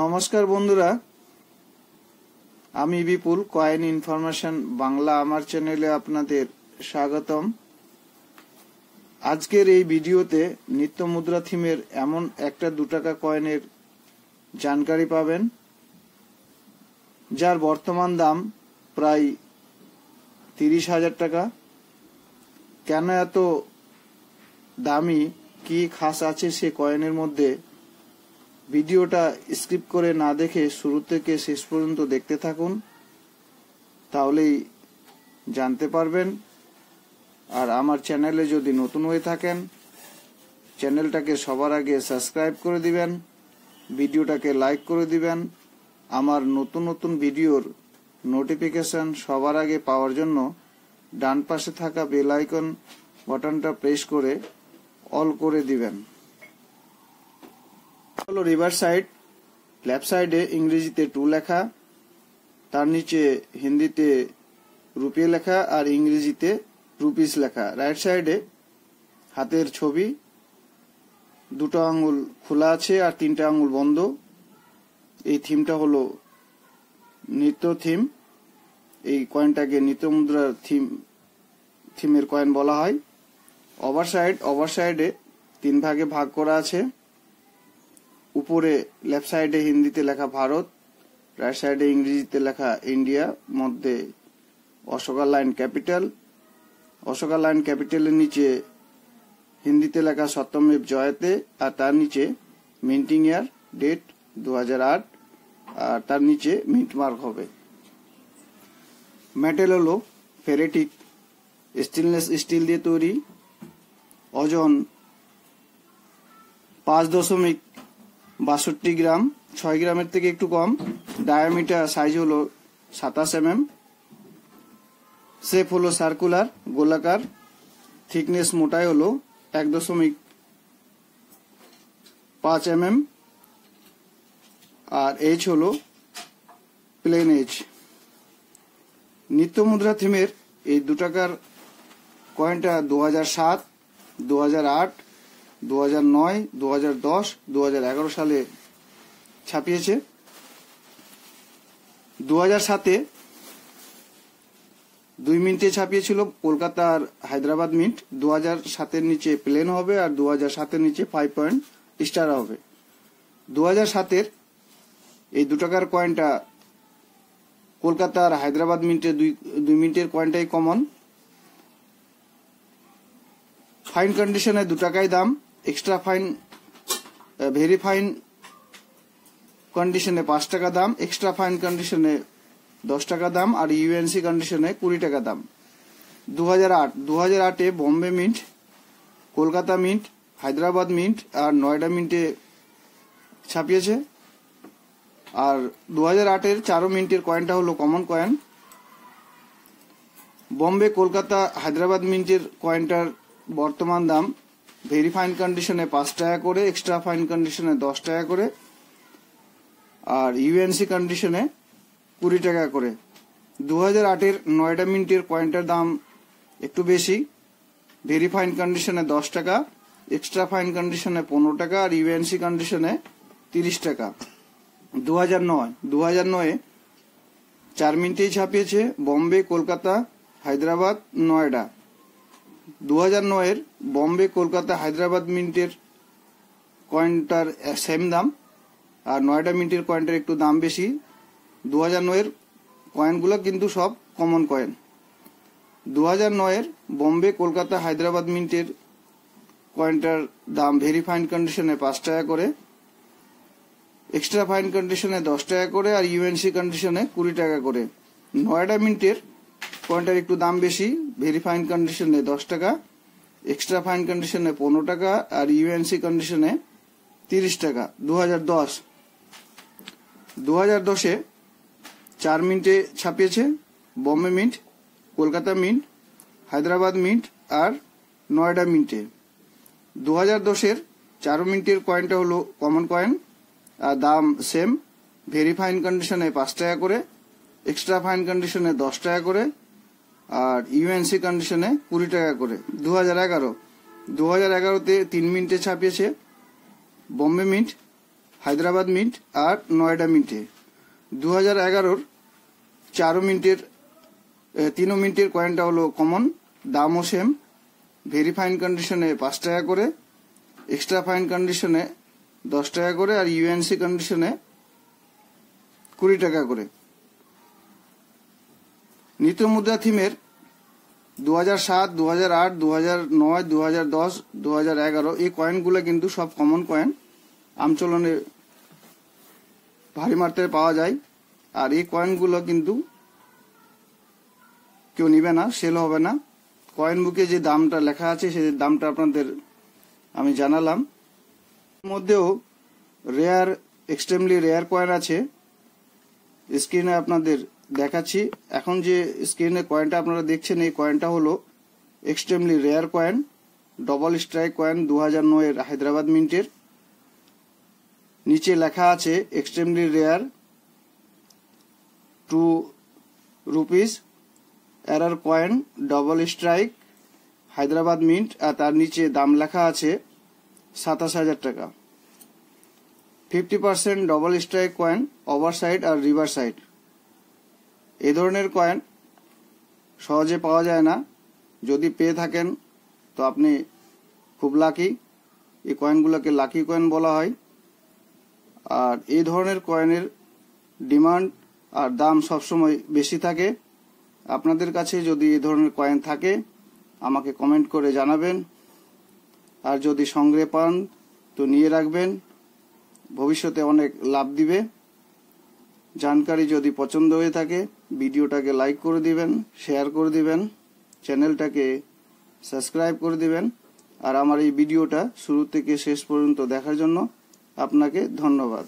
নমস্কার বন্ধুরা, আমি বিপুল কয়েন ইনফরমেশন বাংলা আমার চ্যানেলে আপনাদের স্বাগতম। আজকের এই ভিডিওতে নিত্য মুদ্রা থিমের এমন একটা 2 টাকা কয়েনের জানকারি পাবেন, যার বর্তমান দাম প্রায় 30,000 টাকা। কেন এত দামি, কি খাস আছে সে কয়েনের মধ্যে, ভিডিওটা স্কিপ করে না দেখে শুরু থেকে শেষ পর্যন্ত দেখতে থাকুন, তাহলেই জানতে পারবেন। আর আমার চ্যানেলে যদি নতুন হয়ে থাকেন, চ্যানেলটাকে সবার আগে সাবস্ক্রাইব করে দিবেন, ভিডিওটাকে লাইক করে দিবেন। আমার নতুন নতুন ভিডিওর নোটিফিকেশন সবার আগে পাওয়ার জন্য ডান পাশে থাকা বেল আইকন বাটনটা প্রেস করে অল করে দিবেন। হলো রিভার সাইড, লেফট সাইডে ইংরেজিতে 2 লেখা, তার নিচে হিন্দিতে রুপিয়ে লেখা আর ইংরেজিতে রুপিস লেখা। রাইট সাইডে হাতের ছবি, 2টো আঙ্গুল খোলা আছে আর 3টে আঙ্গুল বন্ধ। এই থিমটা হলো নিত্য থিম। এই কয়েনটাকে নিত্য মুদ্রার থিমের কয়েন বলা হয়। ওভার সাইডে 3 ভাগে ভাগ করা আছে। উপরে লেফট সাইডে হিন্দিতে লেখা ভারত, রাইট সাইডে ইংরেজিতে লেখা ইন্ডিয়া, মধ্যে Ashoka lion capital. Ashoka lion ক্যাপিটালের নিচে হিন্দিতে লেখা সত্যমেব জয়তে, আর তার নিচে মিন্টিং ইয়ার ডেট 2008, আর তার নিচে মিন্ট মার্ক হবে। মেটেল হলো ফেরেটিক স্টেনলেস স্টিল দিয়ে তৈরি। ওজন 5.62 গ্রাম, 6 গ্রামের থেকে একটু কম। ডায়ামিটার সাইজ হলো 27 mm। শেপ হলো সার্কুলার, গোলাকার। থিকনেস মোটাই হলো 1.5 mm, আর এজ হলো প্লেন এজ। নিত্য মুদ্রা থিমের এই 2 টাকার কয়েনটা 2007, 2008, 2009, 2010, 2011 সালে ছাপিয়েছে। 2007-এ 2 মিন্টে ছাপিয়েছিল কলকাতার হায়দ্রাবাদ মিন্ট। 2007-এর নিচে প্লেন হবে আর 2007-এর নিচে 5 পয়েন্ট স্টার হবে। 2007-এর এই 2 টাকার কয়েনটা কলকাতার হায়দ্রাবাদ মিন্টে 2 মিন্টের কয়েনটাই কমন। ফাইন কন্ডিশনে 2 টাকাই দাম, এক্সট্রা ফাইন ভেরি ফাইন কন্ডিশনে 5 টাকা দাম, এক্সট্রা ফাইন কন্ডিশনে 10 টাকা দাম, আর ইউএনসি কন্ডিশনে 20 টাকা দাম। 2008-এ Bombay mint, Kolkata mint, Hyderabad mint আর নয়ডা মিন্টে ছাপিয়েছে। আর 2008-এর 4 মিন্টের কয়েনটা হলো কমন কয়েন। বম্বে, কলকাতা, হায়দ্রাবাদ মিন্টের কয়েনটার বর্তমান দাম ভেরি ফাইন কন্ডিশনে 5 টাকা করে, এক্সট্রা ফাইন কন্ডিশনে 10 টাকা করে, আর ইউএনসি কন্ডিশনে 20 টাকা করে। 2008-এর নয়ডা মিন্টের কয়েনটার দাম একটু বেশি, ভেরি ফাইন কন্ডিশনে 10 টাকা, এক্সট্রা ফাইন কন্ডিশনে 15 টাকা, আর ইউএনসি কন্ডিশনে 30 টাকা। 2009-এ 4 মিন্টেই ছাপিয়েছে বম্বে, কলকাতা, হায়দ্রাবাদ, নয়ডা। 2009-এর বম্বে, কলকাতা, হায়দ্রাবাদ মিন্টের কয়েনটার সেম দাম, আর নয়ডা মিন্টের কয়েনটার একটু দাম বেশি। 2009-এর কয়েনগুলো কিন্তু সব কমন কয়েন। 2009-এর বম্বে, কলকাতা, হায়দ্রাবাদ মিন্টের কয়েনটার দাম ভেরি ফাইন কন্ডিশনে 5 টাকা করে, এক্সট্রা ফাইন কন্ডিশনে 10 টাকা করে, আর ইউএনসি কন্ডিশনে 20 টাকা করে। নয়ডা মিন্টের কয়েনটার একটু দাম বেশি, ভেরি ফাইন কন্ডিশনে 10 টাকা, এক্সট্রা ফাইন কন্ডিশনে 15 টাকা, আর ইউএনসি কন্ডিশনে 30 টাকা। 2010-এ 4 মিন্টে ছাপিয়েছে Bombay mint, Kolkata mint, Hyderabad mint আর নয়ডা মিন্টে। 2010-এর 4 মিন্টের কয়েনটা হলো কমন কয়েন, আর দাম সেম, ভেরি ফাইন কন্ডিশনে 5 টাকা করে, এক্সট্রা ফাইন কন্ডিশনে 10 টাকা করে, আর ইউএনসি কন্ডিশনে 20 টাকা করে। 2011-তে 3 মিন্টে ছাপিয়েছে বম্বে মিন্ট, হায়দ্রাবাদ মিন্ট আর নয়ডা মিন্টে। 2011 4 মিনিটের 3 মিনিটের কয়েনটা হলো কমন, দামও সেম। ভেরি ফাইন কন্ডিশনে 5 টাকা করে, এক্সট্রা ফাইন কন্ডিশনে 10 টাকা করে, আর ইউএনসি কন্ডিশনে 20 টাকা করে। নিত্য মুদ্রা থিমের 2007, 2008, 2009, 2010, 2011 এই কয়েনগুলো কিন্তু সব কমন কয়েন, আমচলনে ভারী মাত্রায় পাওয়া যায়। আর এই কয়েনগুলো কিন্তু কেউ নিবে না, সেল হবে না। কয়েন বুকে যে দামটা লেখা আছে সেই দামটা আপনাদের আমি জানালাম। মধ্যেও রেয়ার, এক্সট্রিমলি রেয়ার কয়েন আছে, স্ক্রিনে আপনাদের দেখাচ্ছি। এখন যে স্ক্রিনে কয়েনটা আপনারা দেখছেন এই কয়েনটা হলো extremely rare coin, double strike coin 2009 এর হায়দ্রাবাদ মিন্টের। নিচে লেখা আছে extremely rare 2 rupees, error coin, double strike, Hyderabad mint, আর তার নিচে দাম লেখা আছে 27,000 টাকা। 50% double strike coin, over side আর রিভার সাইড। এই ধরনের কয়েন সহজে পাওয়া যায় না, যদি পেয়ে থাকেন তো আপনি খুব লাকি। এই কয়েনগুলোকে লাকি কয়েন বলা হয়। আর এই ধরনের কয়েনের ডিমান্ড আর দাম সবসময় বেশি থাকে। আপনাদের কাছে যদি এই ধরনের কয়েন থাকে আমাকে কমেন্ট করে জানাবেন, আর যদি সংগ্রহে পান তো নিয়ে রাখবেন, ভবিষ্যতে অনেক লাভ দিবে। জানকারি যদি পছন্দ হয়ে থাকে ভিডিওটাকে লাইক করে দিবেন, শেয়ার করে দিবেন, চ্যানেলটাকে সাবস্ক্রাইব করে দিবেন। আর আমার এই ভিডিওটা শুরু থেকে শেষ পর্যন্ত দেখার জন্য আপনাকে ধন্যবাদ।